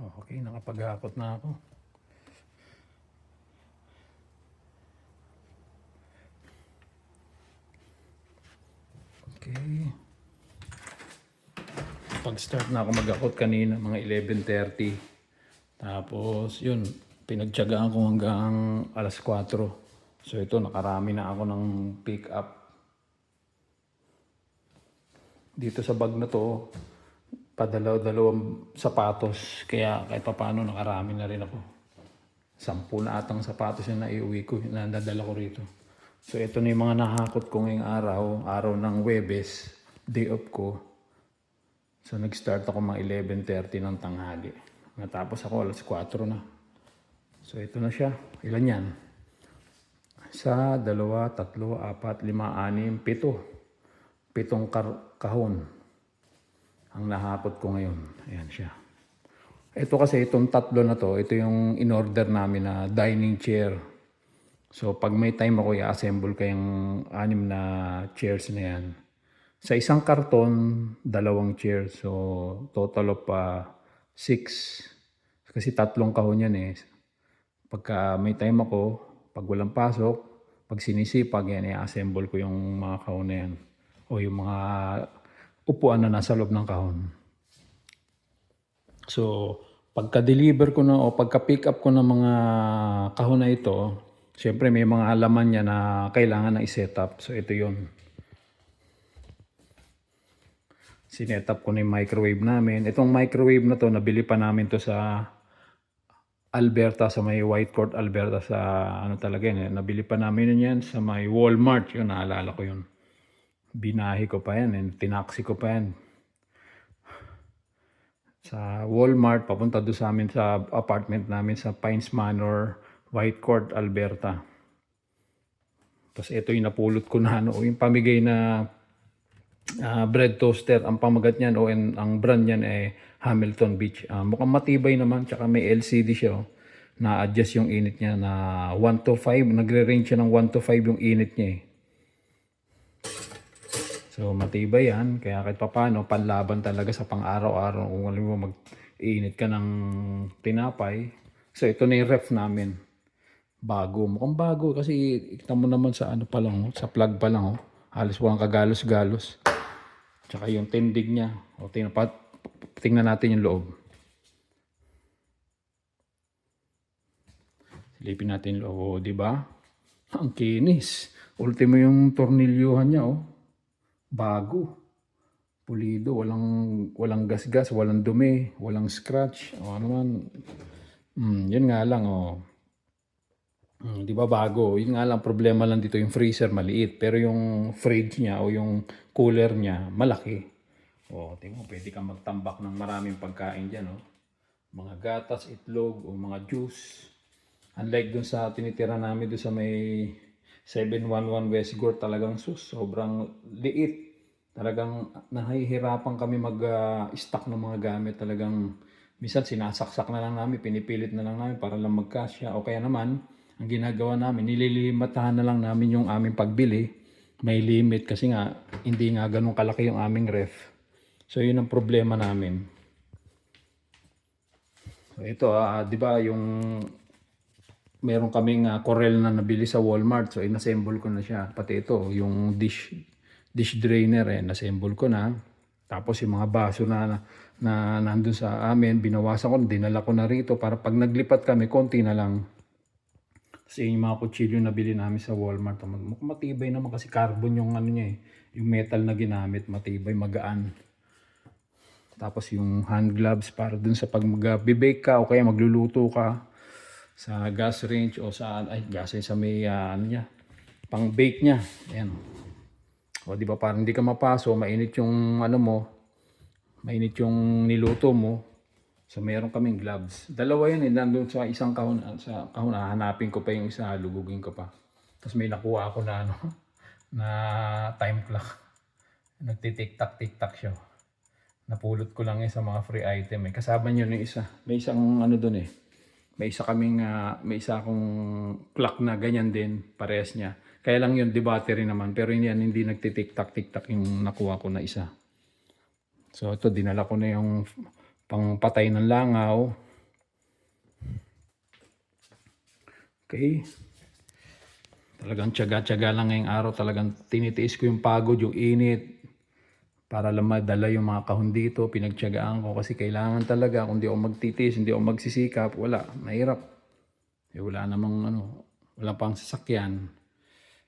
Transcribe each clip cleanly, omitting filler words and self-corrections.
Okay, nakapaghakot na ako. Okay. Pag-start na ako maghakot kanina, mga 11:30. Tapos, yun, pinagtiyagaan ko hanggang alas 4. So, ito, nakarami na ako ng pick up. Dito sa bag na to, padalaw-dalawang sapatos. Kaya kahit pa paano, nakarami na rin ako. 10 na atang sapatos yung naiuwi ko, na nadala ko rito. So, ito na yung mga nahakot ko ngayong araw ng Webes, day off ko. So, nag-start ako mga 11:30 ng tanghali. Natapos ako alas 4 na. So, ito na siya. Ilan yan? 1, 2, 3, 4, 5, 6, 7. 7 kahon ang nahakot ko ngayon. Ayan siya. Ito kasi, itong tatlo na to, ito yung in-order namin na dining chair. So, pag may time ako, i-assemble ko yung 6 na chairs na yan. Sa isang karton, 2 chairs. So, total of 6. Kasi 3 kahon yan eh. Pagka may time ako, pag walang pasok, pag sinisipag yan, i-assemble ko yung mga kahon na yan. O yung mga upuan na nasa loob ng kahon. So, pagka-deliver ko na o pagka-pick up ko ng mga kahon na ito, syempre may mga laman niya na kailangan na i-set up. So, ito yun. Sinet up ko na yung microwave namin. Itong microwave na to, nabili pa namin to sa Alberta, sa may Whitecourt, Alberta, sa ano talaga yun. Nabili pa namin yun yan sa may Walmart. Yun, naalala ko yun. Binahi ko pa yan, tinaksi ko pa yan. Sa Walmart, papunta doon sa amin sa apartment namin sa Pines Manor, Whitecourt, Alberta. Tapos ito yung napulot ko na ano, yung pamigay na bread toaster. Ang pamagat niyan o ang brand niyan ay Hamilton Beach. Mukhang matibay naman, tsaka may LCD siya. Na-adjust yung init niya na 1 to 5. Nagre-range siya ng 1 to 5 yung init niya eh. So matibay yan, kaya kahit papano, panlaban talaga sa pang-araw-araw. Kung alam mo mag-iinit ka ng tinapay. So ito na yung ref namin. Bago, mukhang bago kasi kita mo naman sa ano pa lang, sa plug pa lang. Halos walang kagalos-galos. Tsaka yung tindig niya. O tingnan natin yung loob. Silipin natin yung loob, o, di ba? Ang kinis. Ultimo yung tornilyuhan niya, oh. Bago. Pulido, walang gasgas, walang dumi, walang scratch. O ano man. Yun nga lang, oh. Di ba bago? Yun nga lang, problema lang dito yung freezer maliit. Pero yung fridge niya o yung cooler niya malaki. O, tingnan mo, pwede kang magtambak ng maraming pagkain dyan, oh. Mga gatas, itlog, o mga juice. Unlike dun sa tinitira namin dun sa may 711 Westgate, talagang sobrang liit. Talagang nahihirapan kami mag-stock ng mga gamit. Talagang minsan sinasaksak na lang namin, pinipilit na lang namin para lang magkasya. O kaya naman, ang ginagawa namin, nililimatahan na lang namin yung aming pagbili. May limit kasi nga, hindi nga ganun kalaki yung aming ref. So yun ang problema namin. So ito, di ba yung meron kaming Corel na nabili sa Walmart. So inassemble ko na siya. Pati ito, yung dish drainer nassemble ko na. Tapos yung mga baso na nandun sa amin, binawasan ko, dinala ko na rito para pag naglipat kami, konti na lang. Kasi yung mga kutsilyo na bili namin sa Walmart, matibay naman kasi carbon yung ano niya eh. Yung metal na ginamit, matibay, magaan. Tapos yung hand gloves para dun sa pag mag-bake ka o kaya magluluto ka sa gas range o sa gas range sa may ano niya, pang bake niya. Ayan. O di ba parang hindi ka mapaso, mainit yung ano mo, mainit yung niluto mo. So meron kaming gloves. Dalawa yan nandun sa isang kahon, sa kahon hanapin ko pa yung isa, lugugin ko pa. Tapos may nakuha ako na ano, na time clock. Nagtitik-tak siya. Napulot ko lang sa mga free item eh. Kasama niyo yung isa. May isang ano doon eh. May isa akong clock na ganyan din, parehas niya. Kaya lang yun, di battery naman. Pero hindi nagtitik-tak yung nakuha ko na isa. So ito, dinala ko na yung pangpatay ng langaw. Okay. Talagang tiyaga-tiyaga lang ngayong araw. Talagang tinitiis ko yung pagod, yung init. Para lang madala yung mga kahon dito. Pinagtiyagaan ko kasi kailangan talaga. Kung di ako magtitiis, hindi ako magsisikap, wala. Mahirap. Wala namang wala pang sasakyan.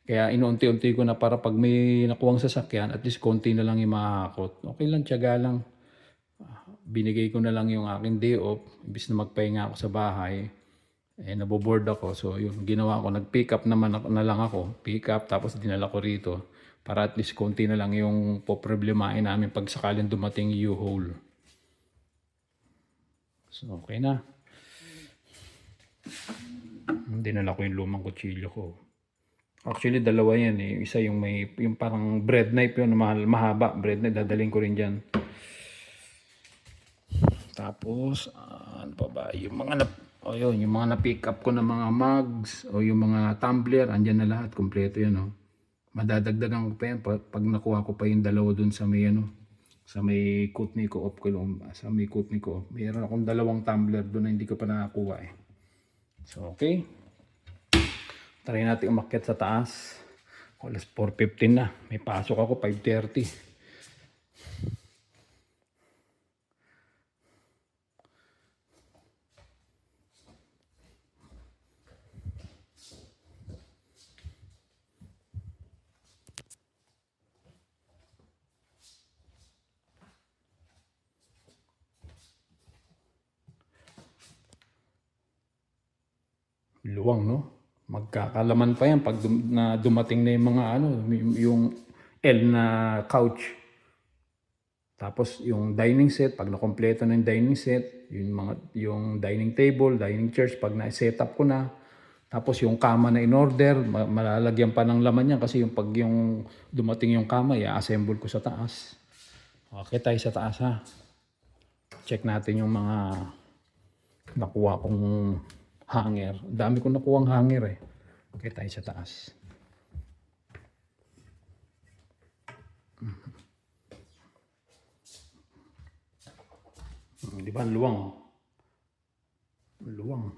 Kaya inuunti-unti ko na para pag may nakuwang sasakyan, at least konti na lang yung mahakot. Okay lang, tiyaga lang. Binigay ko na lang yung aking day off. Imbis na magpahinga ako sa bahay, naboboard ako. So yun, ginawa ko, nag-pick up naman na lang ako. Pick up, tapos dinala ko rito. Para at least konti na lang yung poproblemain namin pag sakaling dumating U-Haul. So okay na. Dinala ko yung lumang kutsilyo ko. Actually, dalawa yan eh. Isa yung yung parang bread knife yun, mahaba. Bread knife, dadaling ko rin dyan. Tapos, ano pa ba? Yung mga yung mga na-pick up ko na mga mugs o yung mga tumbler, andyan na lahat. Kompleto yan, oh. Madadagdagan ko pa yan pag nakuha ko pa yung dalawa dun sa may sa may Kootenay Co-op ko. Sa may Kootenay Co-op. Mayroon akong dalawang tumbler dun na hindi ko pa nakakuha eh. So, okay. Try natin umakyat sa taas. Alas 4:15 na. May pasok ako 5:30. Luwang, no? Magkakalaman pa yan pag dumating na yung mga yung L na couch. Tapos yung dining set, pag nakompleto na yung dining set, yung dining table, dining chairs, pag na-set up ko na. Tapos yung kama na in order, malalagyan pa ng laman yan kasi yung dumating yung kama, i-assemble ko sa taas. Okay tayo sa taas ha. Check natin yung mga nakuha kong hanger. Dami kong nakuha hanger eh. Okay tayo sa taas. Di ba luwang? Luwang.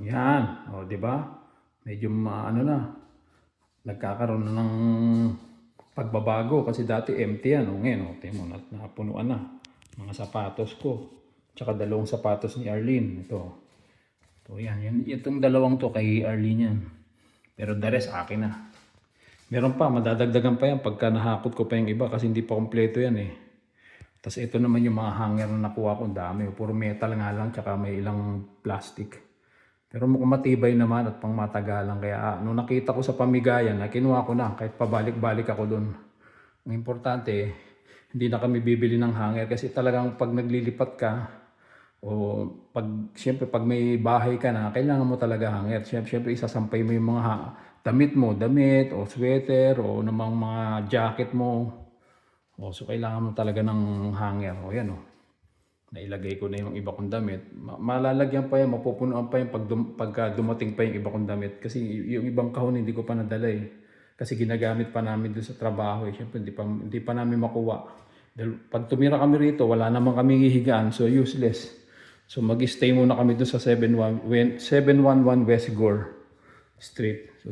Yan. O, di ba? Medyo na. Nagkakaroon na ng pagbabago kasi dati empty yan. O ngayon, tingnan mo, napunuan na. Mga sapatos ko. Tsaka dalawang sapatos ni Arlene. Ito. Ito yan. Itong dalawang to kay Arlene yan. Pero the rest akin na. Meron pa, madadagdagan pa yan pagka nahakot ko pa yung iba kasi hindi pa kompleto yan eh. Tapos ito naman yung mga hanger na nakuha ko, dami. Puro metal nga lang, tsaka may ilang plastic. Pero mukhang matibay naman at pang matagalan. Kaya nung nakita ko sa pamigayan, kinuha ko na kahit pabalik-balik ako doon. Ang importante, hindi na kami bibili ng hanger kasi talagang pag naglilipat ka, o siyempre pag may bahay ka na, kailangan mo talaga hanger. Siyempre isasampay mo yung mga damit o sweater o namang mga jacket mo. So kailangan mo talaga ng hanger. O yan o. Nailagay ko na yung iba kong damit. Malalagyan pa yan, mapupunuan pa yan pagka dumating pa yung iba kong damit. Kasi yung ibang kahon hindi ko pa nadala eh. Kasi ginagamit pa namin doon sa trabaho eh. Siyempre hindi pa namin makuha. Dahil pag tumira kami rito, wala naman kami hihigaan. So useless. So mag-stay muna kami doon sa 711 West Gore Street. So,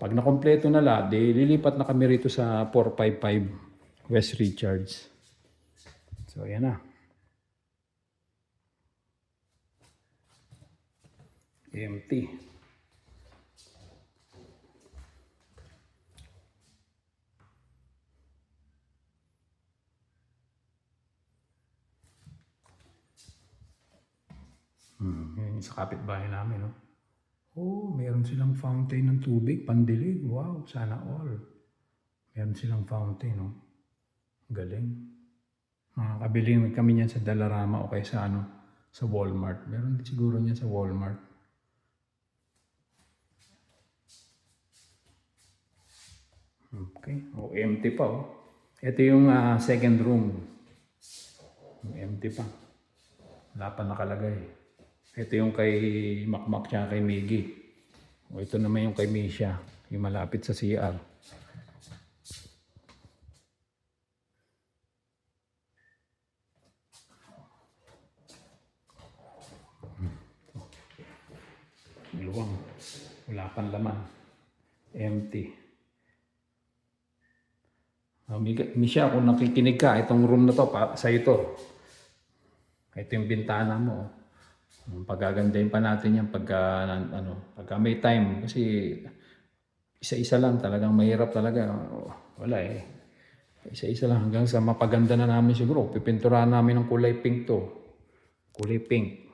pag nakompleto na lahat, lilipat na kami rito sa 455 West Richards. So, ayan na. Empty. Yan sa kapitbahay namin, no? Oh, meron silang fountain ng tubig, pandilig. Wow, sana all. Meron silang fountain, no? Galing. Makakabili kami niyan sa Dalarama o kaya sa sa Walmart. Meron din siguro niyan sa Walmart. Okay. Empty pa, oh. Ito yung second room. Empty pa. Wala pa nakalagay. Ito yung kay Makmak tsaka kay Miggy. O ito naman yung kay Misha, yung malapit sa CR. Luwang. Wala pang laman. Empty. Misha, kung nakikinig ka, itong room na to, sa ito. Ito yung bintana mo. Pagagandahin pa natin yan pagka may time. Kasi isa-isa lang talagang mahirap talaga. Wala eh. Isa-isa lang hanggang sa mapaganda na namin siguro. Pipinturahan namin ng kulay pink to. Kulay pink.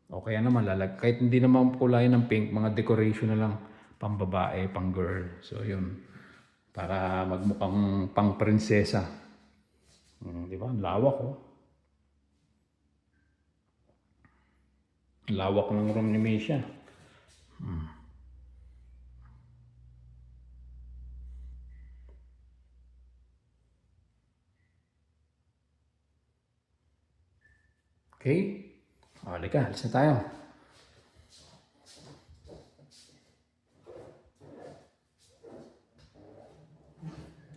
O kaya naman kahit hindi naman kulay ng pink, mga decoration na lang. Pang babae, pang girl. So yun. Para magmukhang pang prinsesa. Di ba? Ang lawak oh. Lawak ng room ni Misha. Okay? O, halika. Alis na tayo.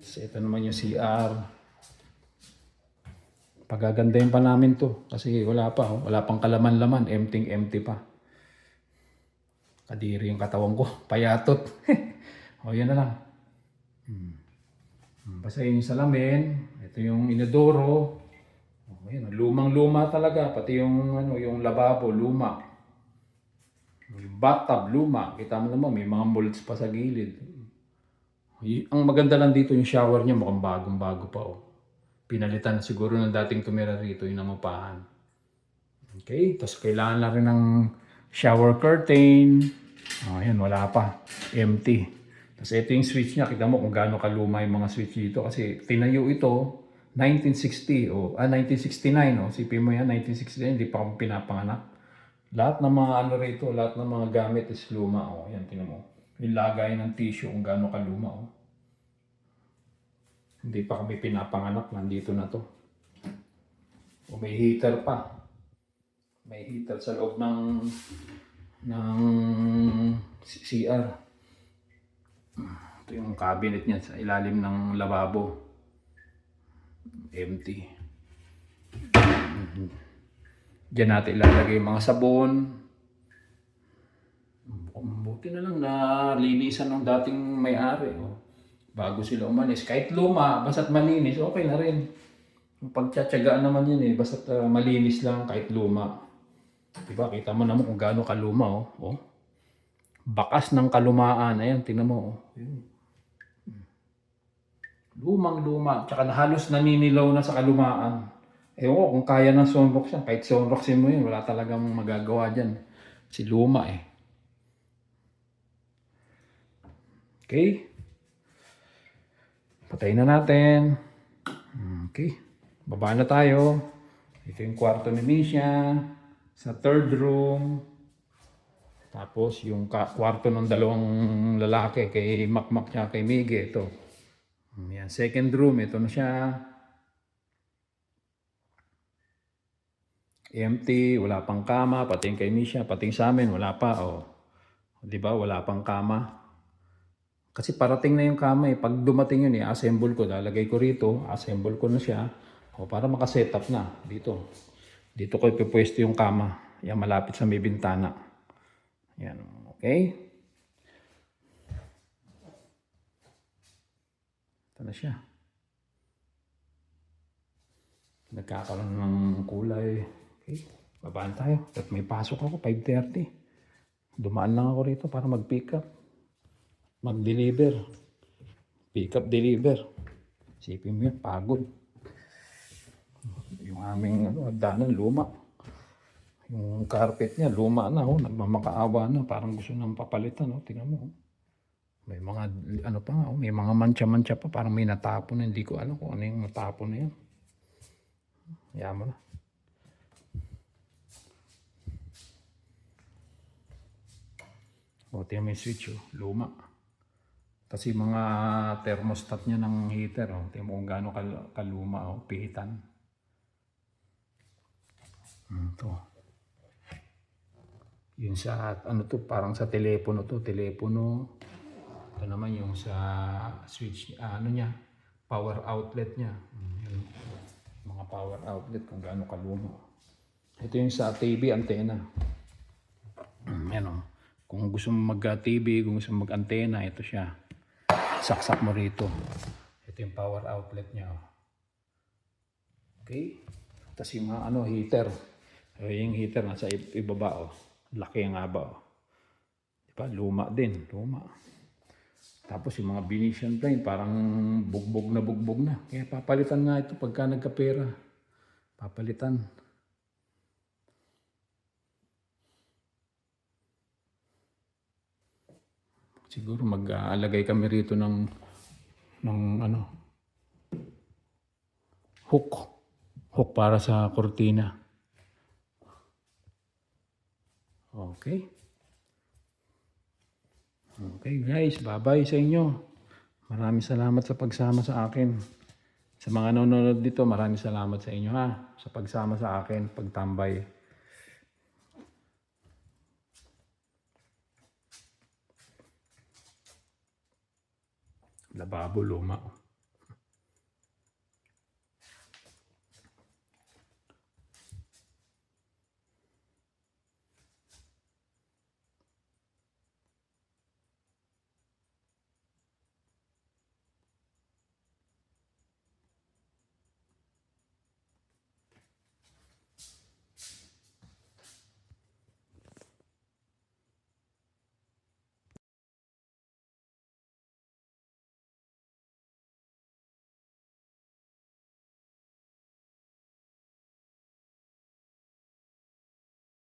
So, ito naman yung CR. Pagagandahin pa namin to. Kasi wala pa. Oh. Wala pang kalaman-laman. Empty pa. Kadiri yung katawan ko. Payatot. O, yan na lang. Basta yung salamin. Ito yung inodoro. O, yan. Lumang-luma talaga. Pati yung lababo, luma. Yung bathtub, luma. Kita mo naman, may mga molds pa sa gilid. Ang maganda lang dito yung shower niya, mukhang bagong-bago pa. Oh. Pinalitan siguro ng dating tumira rito, yung nangupahan. Okay, tapos kailangan na rin ng shower curtain. Oh, ayan, wala pa. Empty. Tapos ito yung switch niya. Kita mo kung gaano kaluma yung mga switch dito. Kasi tinayo ito, 1960 o 1969. Sipin mo yan, 1969, hindi pa akong pinapanganak. Lahat ng mga rito, lahat ng mga gamit is luma. Yan, tingnan mo. Yung lagay ng tissue kung gaano kaluma. Hindi pa kami pinapanganak, nandito na to. May heater pa. May heater sa loob ng CR. Ito yung cabinet niya sa ilalim ng lavabo. Empty. Diyan natin ilalagay yung mga sabon. Buti na lang na linisan ng dating may-ari. Bago sila umalis. Kahit luma, basta't malinis, okay na rin. Pagtsatsagaan naman yun eh. Basta't malinis lang kahit luma. Diba? Kita mo naman kung gaano kaluma. Oh. Bakas ng kalumaan. Ayan, tingnan mo. Lumang-luma. Tsaka halos naninilaw na sa kalumaan. Ewan ko kung kaya ng sunrox yan. Kahit sunroxin mo yun, wala talagang magagawa dyan. Si luma eh. Okay. Patayin na natin. Okay. Baba na tayo. Ito yung kwarto ni Misha. Sa third room. Tapos yung kwarto ng dalawang lalaki. Kay Makmak niya kay Miggy. Ito. Yan. Second room. Ito na siya. Empty. Wala pang kama. Pati kay Misha. Pati sa amin. Wala pa. Diba? Wala pang kama. Kasi parating na yung kama eh. Pag dumating yun assemble ko. Lalagay ko rito. Assemble ko na siya. Para makasetup na. Dito. Dito ko ipipwesto yung kama. Yan malapit sa may bintana. Yan. Okay. Ito na siya. Nagkakaroon ng kulay. Okay. Babaan tayo. At may pasok ako. 5:30. Dumaan lang ako rito para mag-pick up. Mag-deliver. Pick up, deliver. Isipin mo yan, pagod. Yung aming hagdanan, luma. Yung carpet niya, luma na. Nagmamakaawa na. Parang gusto nang papalitan. Tingnan mo. May mga, may mga mancha-mancha pa. Parang may natapon na. Hindi ko alam kung ano yung natapon na yan. Hayaan mo na. Tingnan mo yung switch. Luma. Kasi mga thermostat niya ng heater. Tingnan mo kung gaano kaluma. Pihitan. Ito. Yun sa, ano to, parang sa telepono to, telepono. Ito naman yung sa switch, ano niya, power outlet niya. Yun, mga power outlet kung gaano kaluma. Ito yung sa TV antenna. Yan o. Kung gusto mo mag-TV, kung gusto mo mag-antena, ito siya. Saksak mo rito. Ito yung power outlet niya. Oh. Okay? Tapos yung mga heater. Yung heater nasa ibaba. Oh. Laki ang haba. Oh. Diba? Luma din. Luma. Tapos yung mga Venetian plane, parang bugbog na. Kaya papalitan nga ito pagka nagkapera. Papalitan. Siguro mag-aalagay kami rito ng hook. Hook para sa kortina. Okay. Okay guys, bye-bye sa inyo. Maraming salamat sa pagsama sa akin. Sa mga nanonood dito, maraming salamat sa inyo ha. Sa pagsama sa akin, pagtambay. Lababo luma.